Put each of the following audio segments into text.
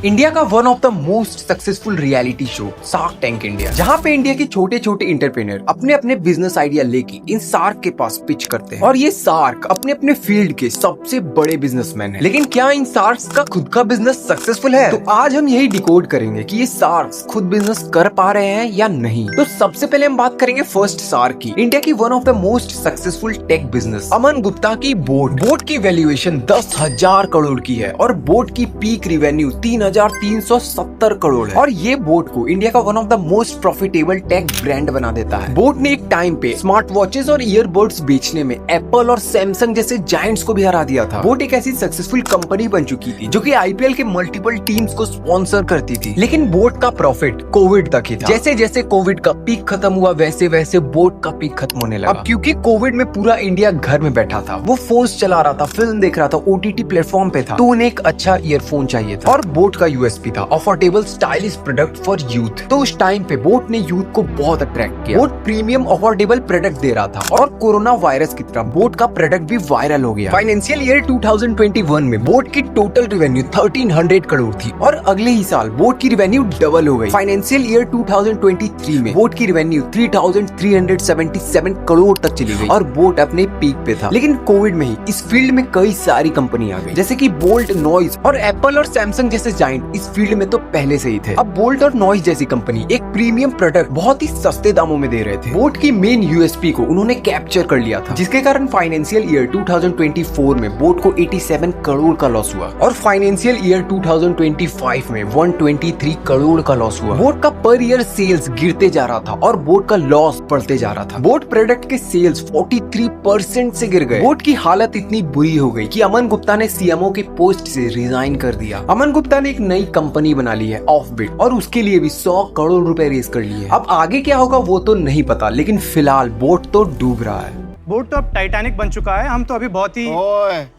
India का one of the most successful reality show shark tank India, जहाँ पे India के छोटे छोटे एंटरप्रेन्योर अपने अपने बिजनेस आइडिया लेके इन शार्क के पास पिच करते हैं। और ये शार्क अपने अपने फील्ड के सबसे बड़े बिजनेसमैन हैं। लेकिन क्या इन शार्क्स का खुद का बिजनेस सक्सेसफुल है? तो आज हम यही डिकोड करेंगे कि ये शार्क्स खुद बिजनेस कर पा रहे हैं या नहीं। तो सबसे पहले हम बात करेंगे फर्स्ट शार्क की, इंडिया की one of the most successful tech business Aman Gupta की बोट की वैल्यूएशन 10,000 करोड़ की है और बोट की पीक रिवेन्यू 3,370 करोड़ है। और ये बोट को इंडिया का one of the most profitable tech brand बना देता है। बोट ने एक टाइम पे स्मार्ट वॉचेस और ईयरबड्स बेचने में एप्पल और सैमसंग जैसे जायंट्स को भी हरा दिया था। बोट एक ऐसी सक्सेसफुल कंपनी बन चुकी थी जो कि आईपीएल के मल्टीपल टीम्स को स्पॉन्सर करती थी। लेकिन बोट का प्रॉफिट कोविड तक ही था। जैसे जैसे कोविड का पीक खत्म हुआ वैसे वैसे बोट का पीक खत्म होने लगा। अब क्योंकि कोविड में पूरा इंडिया घर में बैठा था, वो फोन्स चला रहा था, फिल्म देख रहा था, ओटीटी प्लेटफॉर्म पे था, तो उन्हें एक अच्छा ईयरफोन चाहिए था। और बोट का यूएसपी था affordable stylish product for youth. तो उस टाइम पे बोट ने यूथ को बहुत अट्रैक्ट किया। बोट प्रीमियम अफोर्डेबल प्रोडक्ट दे रहा था और कोरोना वायरस की तरह बोट का प्रोडक्ट भी वायरल हो गया। फाइनेंशियल ईयर 2021 में बोट की टोटल रेवेन्यू 1300 करोड़ थी और अगले ही साल बोट की रेवेन्यू डबल हो गई। फाइनेंशियल ईयर 2023 में बोट की रेवेन्यू 3,377 करोड़ तक चली गई और बोट अपने पीक पे था। लेकिन कोविड में ही इस फील्ड में कई सारी कंपनी आ गई, जैसे कि बोल्ट, नॉइज और एप्पल और सैमसंग जैसे जायंट इस फील्ड में तो पहले से ही थे। अब बोल्ट और नॉइज जैसी कंपनी एक प्रीमियम प्रोडक्ट बहुत ही सस्ते दामों में दे रहे थे। बोट की मेन यूएसपी को उन्होंने कैप्चर कर लिया था, जिसके कारण फाइनेंशियल ईयर 2024 में बोट को 87 करोड़ का लॉस हुआ और फाइनेंशियल ईयर 2025 में 123 करोड़ का लॉस हुआ। बोट का पर ईयर सेल्स गिरते जा रहा था और बोट का लॉस बढ़ते जा रहा था। बोट प्रोडक्ट के सेल्स 43% से गिर गए। बोट की हालत इतनी बुरी हो गई कि अमन गुप्ता ने सीएमओ के पोस्ट से रिजाइन कर दिया। अमन गुप्ता ने एक नई कंपनी बना ली है ऑफबिट और उसके लिए भी 100 करोड़ रुपए रेज कर लिए। अब आगे क्या होगा वो तो नहीं पता, लेकिन फिलहाल बोट तो डूब रहा है। बोट तो अब टाइटैनिक बन चुका है। हम तो अभी बहुत ही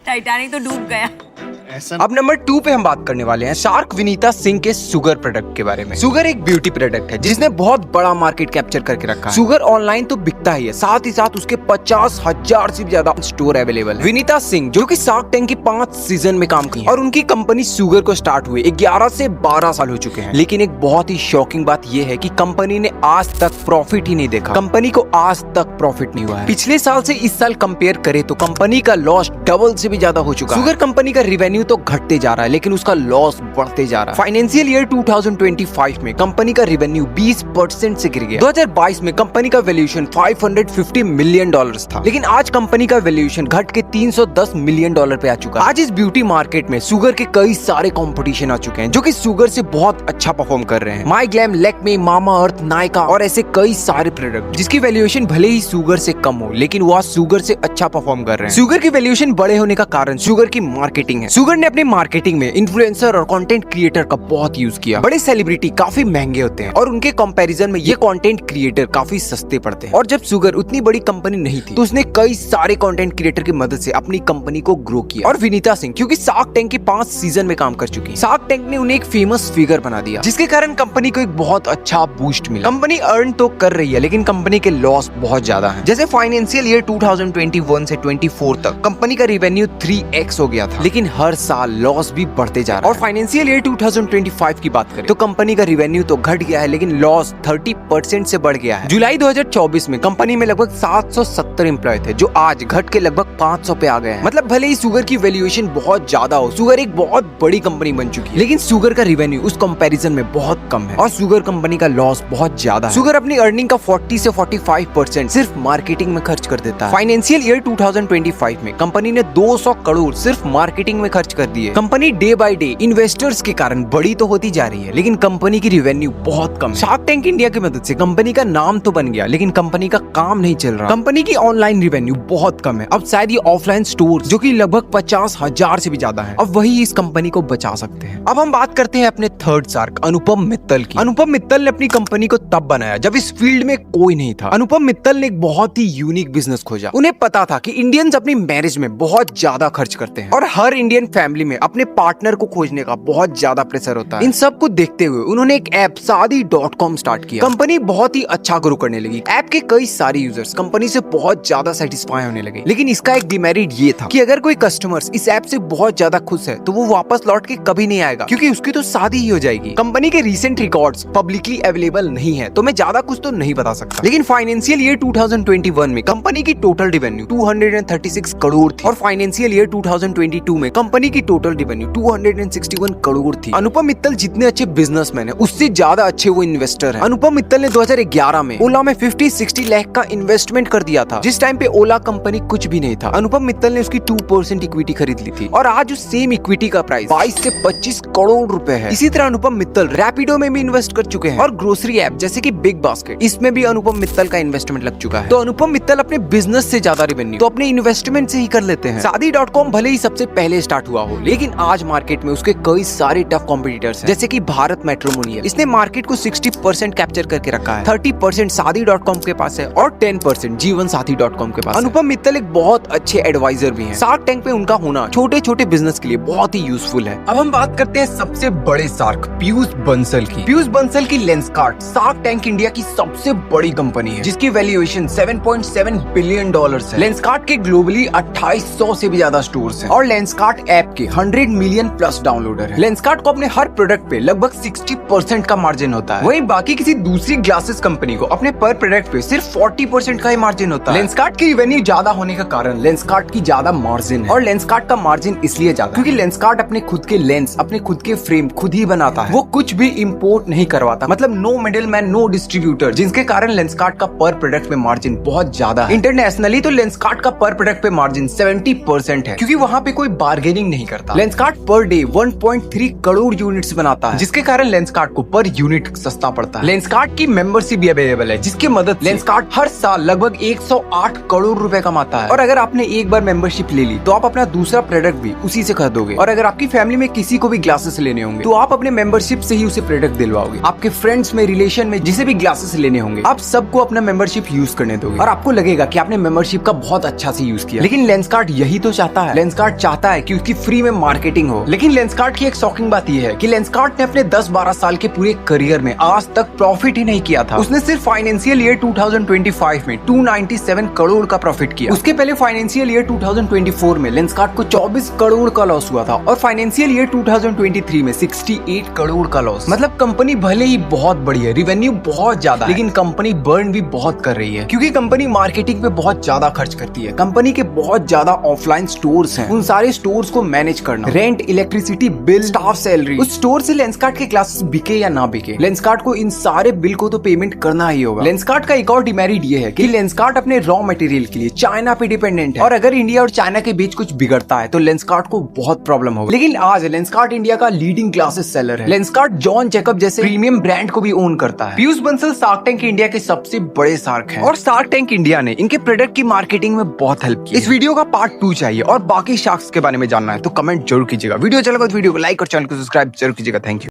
टाइटैनिक तो डूब गया। अब नंबर 2 पे हम बात करने वाले हैं शार्क विनीता सिंह के शुगर प्रोडक्ट के बारे में। शुगर एक ब्यूटी प्रोडक्ट है जिसने बहुत बड़ा मार्केट कैप्चर करके रखा है। शुगर ऑनलाइन तो बिकता ही है, साथ ही साथ उसके 50,000 से भी ज्यादा स्टोर अवेलेबल है। विनीता सिंह जो कि शार्क टैंक की 5 सीजन में काम की और उनकी कंपनी शुगर को स्टार्ट हुए 11 से 12 साल हो चुके हैं। लेकिन एक बहुत ही शॉकिंग बात यह है कि कंपनी ने आज तक प्रॉफिट ही नहीं देखा। कंपनी को आज तक प्रॉफिट नहीं हुआ है। पिछले साल से इस साल कंपेयर करे तो कंपनी का लॉस डबल से भी ज्यादा हो चुका है। शुगर कंपनी का रेवेन्यू तो घटते जा रहा है लेकिन उसका लॉस बढ़ते जा रहा है। फाइनेंशियल ईयर 2025 में कंपनी का रेवेन्यू 20% से गिर गया। 2022 में कंपनी का वैल्यूएशन $550 मिलियन था, लेकिन आज कंपनी का वैल्यूएशन घट के $310 मिलियन पे आ चुका है। आज इस ब्यूटी मार्केट में शुगर के कई सारे कंपटीशन आ चुके हैं जो कि शुगर से बहुत अच्छा परफॉर्म कर रहे हैं। माई ग्लैम, लैक्मे, मामा अर्थ, नायका और ऐसे कई सारे प्रोडक्ट जिसकी वैल्यूएशन भले ही शुगर से कम हो लेकिन वो आज शुगर से अच्छा परफॉर्म कर रहे हैं। शुगर की वैल्यूएशन बड़े होने का कारण शुगर की मार्केटिंग है। शुगर ने अपने मार्केटिंग में इन्फ्लुएंसर और कंटेंट क्रिएटर का बहुत यूज किया। बड़े सेलिब्रिटी काफी महंगे होते हैं और उनके कंपैरिजन में ये कंटेंट क्रिएटर काफी सस्ते पड़ते हैं। और जब शुगर उतनी बड़ी कंपनी नहीं थी तो उसने कई सारे कंटेंट क्रिएटर की मदद से अपनी कंपनी को ग्रो किया। और विनीता सिंह क्योंकि शार्क टैंक के 5 सीजन में काम कर चुकी है, शार्क टैंक ने उन्हें एक फेमस फिगर बना दिया जिसके कारण कंपनी को एक बहुत अच्छा बूस्ट मिला। कंपनी अर्न तो कर रही है लेकिन कंपनी के लॉस बहुत ज्यादा है। जैसे फाइनेंशियल ईयर 2021 से 24 तक कंपनी का रेवेन्यू 3x हो गया था, लेकिन हर साल लॉस भी बढ़ते जा रहा है। और फाइनेंशियल ईयर 2025 की बात करें तो कंपनी का रेवेन्यू तो घट गया है लेकिन लॉस 30% से बढ़ गया है। जुलाई 2024 में कंपनी में लगभग 770 एम्प्लॉय थे जो आज घट के लगभग 500 पे आ गए हैं। मतलब भले ही शुगर की वैल्यूएशन बहुत ज्यादा हो, शुगर एक बहुत बड़ी कंपनी बन चुकी है, लेकिन शुगर का रेवेन्यू उस कंपैरिजन में बहुत कम है और शुगर कंपनी का लॉस बहुत ज्यादा है। शुगर अपनी अर्निंग का 40 से 45% सिर्फ मार्केटिंग में खर्च कर देता है। फाइनेंशियल ईयर 2025 में कंपनी ने 200 करोड़ सिर्फ मार्केटिंग में खर्च कर दिए। Company day by day investors के कारण बड़ी तो होती जा रही है लेकिन कंपनी की रेवेन्यू बहुत कम है। शार्क टैंक इंडिया की मदद से कंपनी का नाम तो बन गया लेकिन कंपनी का काम नहीं चल रहा। कंपनी की ऑनलाइन रेवेन्यू बहुत कम है। अब शायद ये ऑफलाइन स्टोर जो कि लगभग 50,000 से भी ज्यादा है, अब वही इस कंपनी को बचा सकते हैं। अब हम बात करते हैं अपने थर्ड शार्क अनुपम मित्तल की। अनुपम मित्तल ने अपनी कंपनी को तब बनाया जब इस फील्ड में कोई नहीं था। अनुपम मित्तल ने एक बहुत ही यूनिक बिजनेस खोजा। उन्हें पता था कि इंडियंस अपनी मैरिज में बहुत ज्यादा खर्च करते हैं और हर इंडियन फैमिली में अपने पार्टनर को खोजने का बहुत ज्यादा प्रेशर होता है। इन सब को देखते हुए उन्होंने एक ऐप शादी.com स्टार्ट किया। कंपनी बहुत ही अच्छा ग्रो करने लगी। ऐप के कई सारे यूजर्स कंपनी से बहुत ज्यादा सेटिस्फाई होने लगे। लेकिन इसका एक डिमेरिट ये था कि अगर कोई कस्टमर्स इस ऐप से बहुत ज्यादा खुश है तो वो वापस लौट के कभी नहीं आएगा, क्योंकि उसकी तो शादी ही हो जाएगी। कंपनी के रिसेंट रिकॉर्ड्स पब्लिकली अवेलेबल नहीं है, तो मैं ज्यादा कुछ तो नहीं बता सकता। लेकिन फाइनेंशियल ईयर 2021 में कंपनी की टोटल रेवेन्यू 236 करोड़ थी और फाइनेंशियल ईयर 2022 में कंपनी की टोटल रेवेन्यू 261 करोड़ थी। अनुपम मित्तल जितने अच्छे बिजनेसमैन है उससे ज्यादा अच्छे वो इन्वेस्टर है। अनुपम मित्तल ने 2011 में ओला में 50-60 लाख का इन्वेस्टमेंट कर दिया था, जिस टाइम पे ओला कंपनी कुछ भी नहीं था। अनुपम मित्तल ने उसकी 2% इक्विटी खरीद ली थी और आज उस सेम इक्विटी का प्राइस 22 से 25 करोड़ रुपए है। इसी तरह अनुपम मित्तल रैपिडो में भी इन्वेस्ट कर चुके हैं और ग्रोसरी ऐप जैसे कि बिग बास्केट, इसमें भी अनुपम मित्तल का इन्वेस्टमेंट लग चुका है। तो अनुपम मित्तल अपने बिजनेस से ज्यादा रेवेन्यू तो अपने इन्वेस्टमेंट से ही कर लेते हैं। शादी.com भले ही सबसे पहले स्टार्ट हुआ हो, लेकिन आज मार्केट में उसके कई सारे टफ कॉम्पिटिटर्स हैं, जैसे कि भारत मैट्रिमोनियल। इसने मार्केट को 60% कैप्चर करके रखा है, 30% शादी.com के पास है और 10% जीवन साथी.com के पास। अनुपम मित्तल एक बहुत अच्छे एडवाइजर भी हैं। शार्क टैंक पे उनका होना छोटे छोटे बिजनेस के लिए बहुत ही यूजफुल है। अब हम बात करते हैं सबसे बड़े शार्क पीयूष बंसल की। पीयूष बंसल की लेंसकार्ट शार्क टैंक इंडिया की सबसे बड़ी कंपनी है, जिसकी वैल्यूएशन $7.7 बिलियन है। लेंसकार्ट के ग्लोबली 2800 से भी ज्यादा स्टोर्स हैं और लेंसकार्ट ऐप के 100 मिलियन प्लस डाउनलोडर है। लेंसकार्ट को अपने हर प्रोडक्ट पे लगभग 60% का मार्जिन होता है। वहीं बाकी किसी दूसरी ग्लासेस कंपनी को अपने पर प्रोडक्ट पे सिर्फ 40% का ही मार्जिन होता है। लेंसकार्ट की रेवेन्यू ज्यादा होने का कारण लेंसकार्ट की ज्यादा मार्जिन है। और लेंसकार्ट का मार्जिन इसलिए ज्यादा क्योंकि लेंसकार्ट अपने खुद के लेंस, अपने खुद के फ्रेम खुद ही बनाता है। वो कुछ भी इंपोर्ट नहीं करवाता, मतलब no middle man, no distributor, जिसके कारण लेंसकार्ट का पर प्रोडक्ट पे मार्जिन बहुत ज्यादा है। इंटरनेशनली तो लेंसकार्ट का पर प्रोडक्ट पे मार्जिन 70% है, क्योंकि वहाँ पे कोई बार्गेनिंग नहीं करता। Lenskart per day 1.3 crore units बनाता है, जिसके कारण लेंसकार्ट को पर यूनिट सस्ता पड़ता है। लेंसकार्ट की मेंबरशिप भी अवेलेबल है, जिसकी मदद लेंसकार्ट हर साल लगभग 108 करोड़ रुपए कमाता है। और अगर आपने एक बार मेंबरशिप ले ली तो आप अपना दूसरा प्रोडक्ट भी उसी से खरीदोगे। और अगर आपकी फैमिली में किसी को भी ग्लासेस लेने होंगे तो आप अपने मेंबरशिप से ही उसे प्रोडक्ट दिलवाओगे। आपके फ्रेंड्स में, रिलेशन में जिसे भी ग्लासेस लेने होंगे आप सबको अपना मेंबरशिप यूज करने दोगे और आपको लगेगा कि आपने मेंबरशिप का बहुत अच्छा से यूज किया। लेकिन लेंसकार्ट यही तो चाहता है। लेंसकार्ट चाहता है कि उसकी फ्री में मार्केटिंग हो। लेकिन लेंसकार्ट की एक शॉकिंग बात यह है कि लेंसकार्ट ने अपने 10-12 साल के पूरे करियर में आज तक प्रॉफिट ही नहीं किया था। उसने सिर्फ फाइनेंशियल ईयर 2025 में 297 करोड़ का प्रॉफिट किया। उसके पहले फाइनेंशियल ईयर 2024 में लेंसकार्ट को 24 करोड़ का लॉस हुआ था और फाइनेंशियल ईयर 2023 में 68 करोड़ का लॉस। मतलब कंपनी भले ही बहुत बड़ी है, रेवेन्यू बहुत ज्यादा, लेकिन कंपनी बर्न भी बहुत कर रही है, क्योंकि कंपनी मार्केटिंग पे बहुत ज्यादा खर्च करती है। कंपनी के बहुत ज्यादा ऑफलाइन स्टोर्स हैं, उन सारे स्टोर्स को मैनेज करना, rent, electricity bill, staff salary, उस स्टोर से लेंसकार्ट के ग्लासेस बिके या ना बिके, लेंसकार्ट को इन सारे बिल को तो पेमेंट करना ही होगा। लेंसकार्ट का एक और डिमेरिट ये है कि लेंसकार्ट अपने रॉ मटेरियल के लिए चाइना पे डिपेंडेंट है और अगर इंडिया और चाइना के बीच कुछ बिगड़ता है तो लेंसकार्ट को बहुत प्रॉब्लम होगा। लेकिन आज लेंसकार्ट इंडिया का लीडिंग ग्लासेस सेलर है। लेंसकार्ट जॉन जैकब जैसे प्रीमियम ब्रांड को भी ओन करता है। Piyush Bansal shark tank India के सबसे बड़े शार्क हैं और शार्क टैंक इंडिया ने इनके प्रोडक्ट की मार्केटिंग में बहुत हेल्प की। इस वीडियो का पार्ट 2 चाहिए और बाकी शार्क्स के बारे में जानना है तो कमेंट जरूर कीजिएगा। वीडियो अच्छा लगा तो वीडियो को लाइक और चैनल को सब्सक्राइब जरूर कीजिएगा। Thank you.